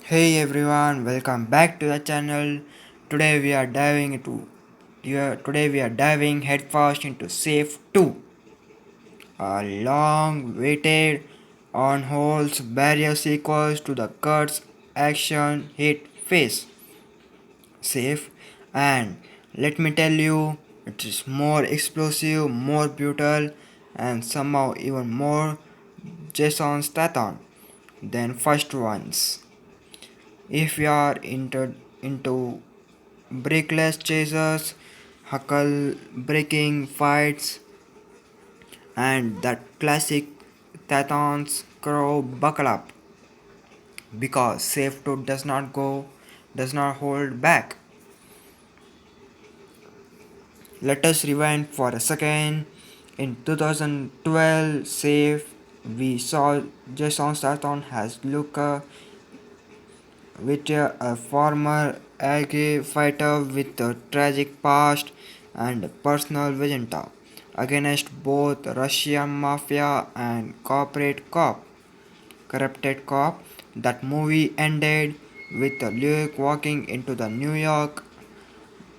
Hey everyone, welcome back to the channel. Today we are diving into today we are diving headfirst into Safe 2, a long-waited on holes barrier sequels to the Kurt's action hit face. Safe, and let me tell you, it is more explosive, more brutal, and somehow even more Jason Statham than first ones. If you are into brickless chasers, huckle breaking fights, and that classic Tathan's crow, buckle up because Safe 2 does not hold back. Let us rewind for a second. In 2012, Safe, we saw Jason Statham has Luca Whittier, a former ag fighter with a tragic past and a personal vendetta against both Russian mafia and corrupted cop. That movie ended with Luke walking into the New York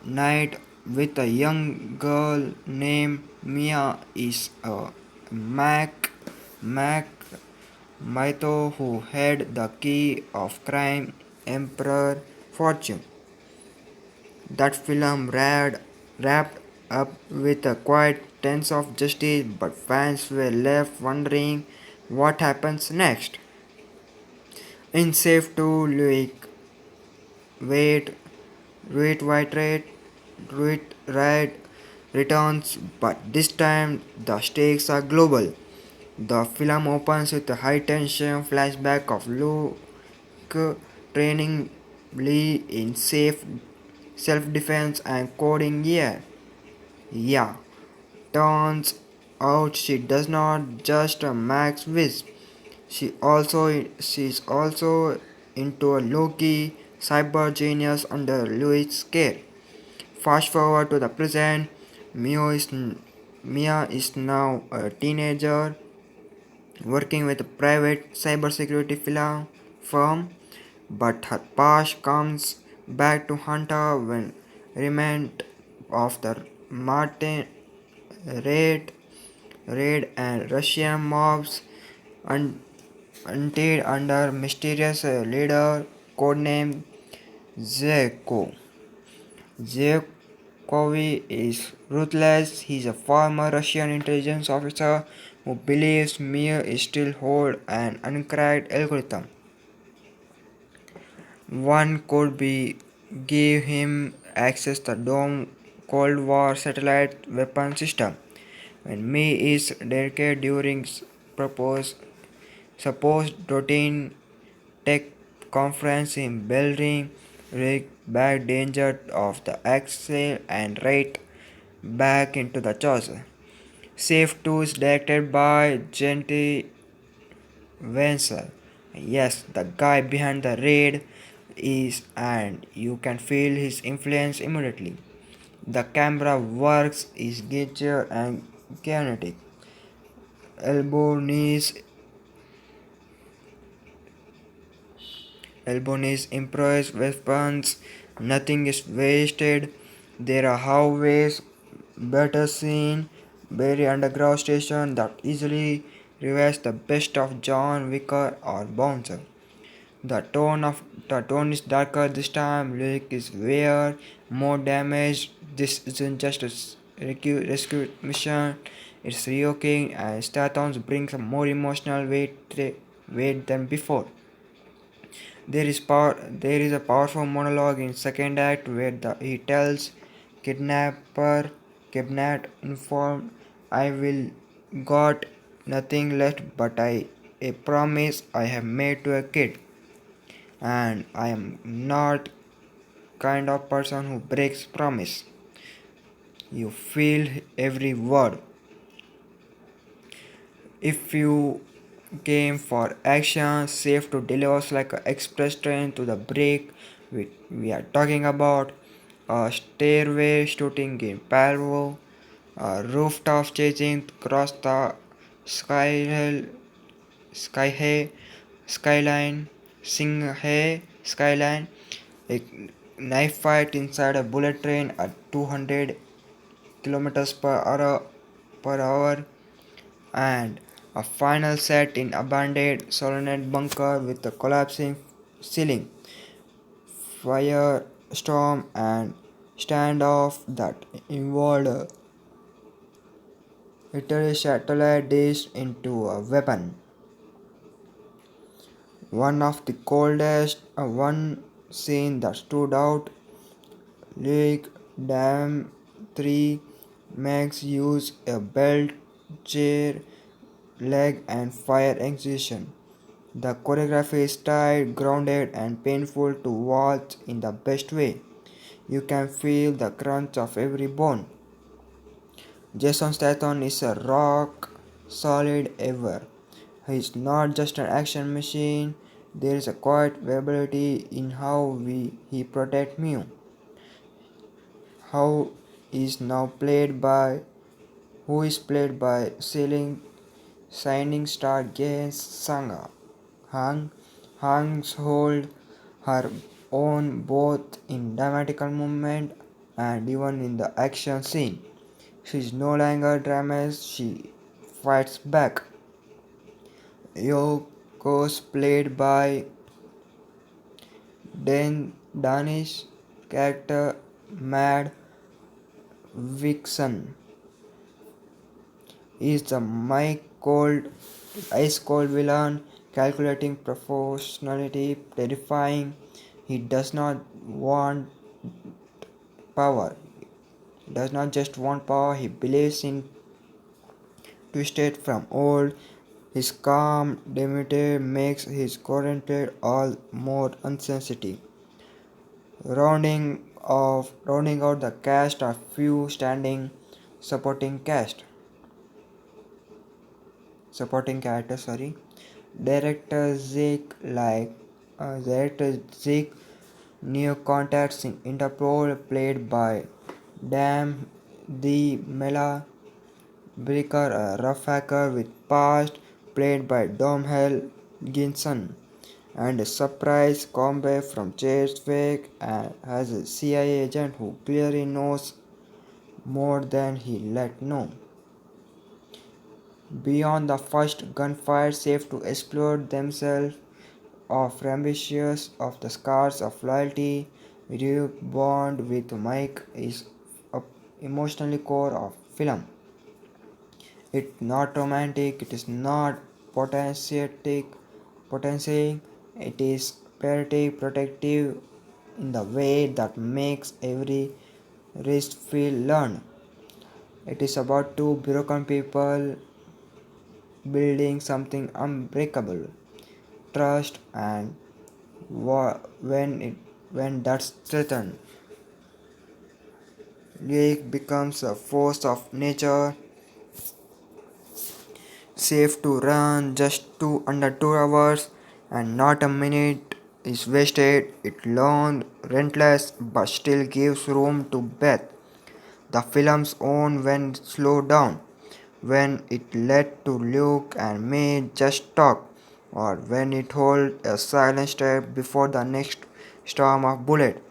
night with a young girl named Mia is a Mac Maito who had the key of crime Emperor Fortune. That film wrapped up with a quiet sense of justice, but fans were left wondering what happens next. In Safe 2, Luke, wait, Ruit White Ruit Red returns, but this time the stakes are global. The film opens with a high tension flashback of Luke training Lee in self defense and coding. Yeah, turns out she does not just a max whiz. She's also into a low-key cyber genius under Louis' care. Fast forward to the present, Mia is now a teenager working with a private cybersecurity firm, but her past comes back to haunt her when remnant of the Martin raid, raid and Russian mobs un- until under mysterious leader codenamed Zeko. Zekovi is ruthless. He's a former Russian intelligence officer who believes Mir is still hold an uncracked algorithm. One could be give him access to Dome Cold War satellite weapon system. When Me is dedicated during proposed supposed routine tech conference in Belgium, Rick back danger of the axle and right back into the choice. Safe 2 is directed by Genty Wenzel. Yes, the guy behind the raid is, and you can feel his influence immediately. The camera works is gesture and kinetic. Elbow knees, elbow knees, improvised weapons. Nothing is wasted. There are hallways, better scene, very underground station that easily revives the best of John Wicker or Bouncer. The tone is darker this time. Lyric is weird, more damage. This isn't just a rescue mission. It's reoking and Statham brings a more emotional weight than before. There is a powerful monologue in second act where he tells kidnapper kidnapped informed I will got nothing left but a promise I have made to a kid, and I am not kind of person who breaks promise. You feel every word. If you came for action, safe to deliver like an express train to the break, we are talking about a stairway shooting in Palvo, a rooftop chasing across the sky, sky skyline, Singhe, skyline, a knife fight inside a bullet train at 200 kilometers per hour, and a final set in abandoned solid bunker with a collapsing ceiling, firestorm, and standoff that involved a literary satellite dish into a weapon. One scene that stood out, Lake Dam 3 Max use a belt, chair, leg, and fire execution. The choreography is tight, grounded, and painful to watch in the best way. You can feel the crunch of every bone. Jason Statham is a rock solid ever. He's not just an action machine. There is a quiet variability in he protect me. How is now played by who is played by sailing shining star Gaines Sanga. Hang Hangs hold her own both in dramatical moment and even in the action scene. She is no longer dramas, she fights back. Yoko's played by Danish character Mad Vixen is the ice cold villain, calculating proportionality, terrifying. He power. Does not just want power, he believes in twisted from old. His calm demeanor makes his current all more unsensitive. Rounding out the cast are few standing supporting cast supporting characters. Sorry, director Zeke new contacts in Interpol played by Dam the Mela Breaker, a rough hacker with past played by Domhnall Gleeson, and a surprise combat from Cheswick as a CIA agent who clearly knows more than he let know. Beyond the first gunfire, safe to explore themselves of ambitious of the scars of loyalty. Ryuk bond with Mike is a emotionally core of film. It's not romantic, it is not potentiatic, potency, it is pathetic, protective in the way that makes every risk feel learned. It is about two broken people building something unbreakable, trust, and when that's threatened, Lake becomes a force of nature, safe to run just under 2 hours, and not a minute is wasted. It long, relentless, but still gives room to breathe. The film's own when slowed down, when it led to Luke and May just talk, or when it hold a silent step before the next storm of bullet.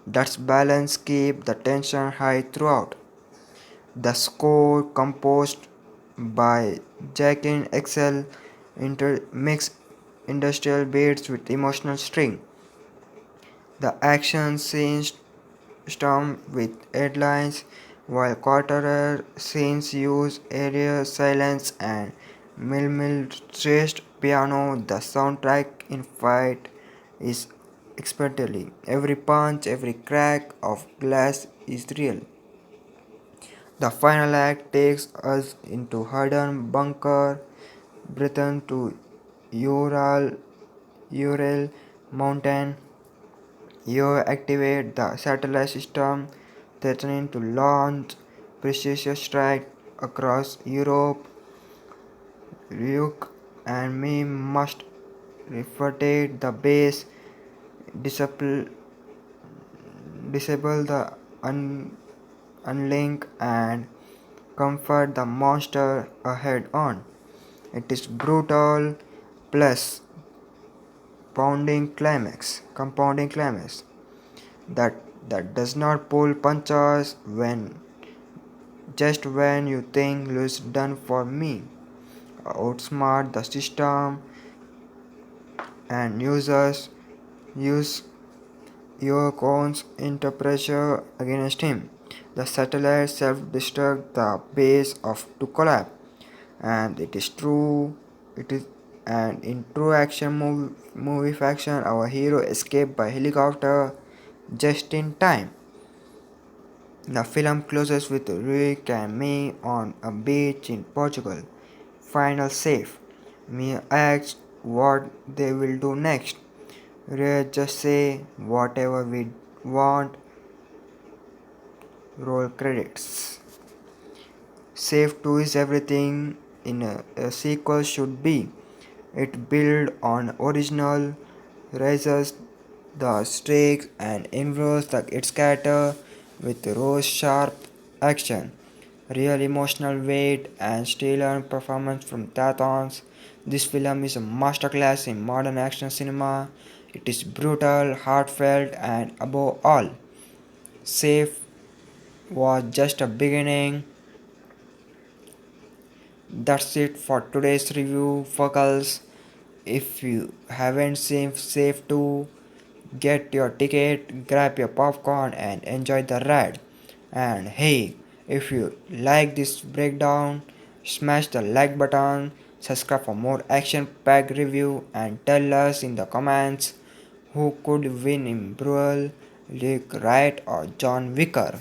That's balance keep the tension high throughout. The score, composed by Jacqueline Excel, mixed industrial beats with emotional string. The action scenes storm with headlines, while quarter scenes use area silence and stressed piano. The soundtrack in fight is expertly. Every punch, every crack of glass is real. The final act takes us into hidden bunker, Britain to Ural mountain. You activate the satellite system, threatening to launch precision strike across Europe. Ryuk and me must refrotate the base, disable, disable the unlink, and comfort the monster ahead on. It is brutal plus compounding climax that does not pull punches when just when you think it's done for me. Outsmart the system and use your cones into pressure against him. The satellite self-destruct the base of to collapse, and it is true. It is and in true action movie faction, our hero escaped by helicopter just in time. The film closes with Rick and me on a beach in Portugal. Final save. Me asks what they will do next. Ray just say whatever we want. Roll credits. Save 2 is everything in a sequel should be. It builds on original, raises the stakes and improves its character with rose sharp action, real emotional weight and stellar performance from Tathons. This film is a masterclass in modern action cinema. It is brutal, heartfelt and above all, safe was just a beginning. That's it for today's review, Fuckles. If you haven't seen Safe 2, get your ticket, grab your popcorn, and enjoy the ride. And hey, if you like this breakdown, smash the like button, subscribe for more action packed review, and tell us in the comments who could win in Bruel, Luke Wright, or John Wicker.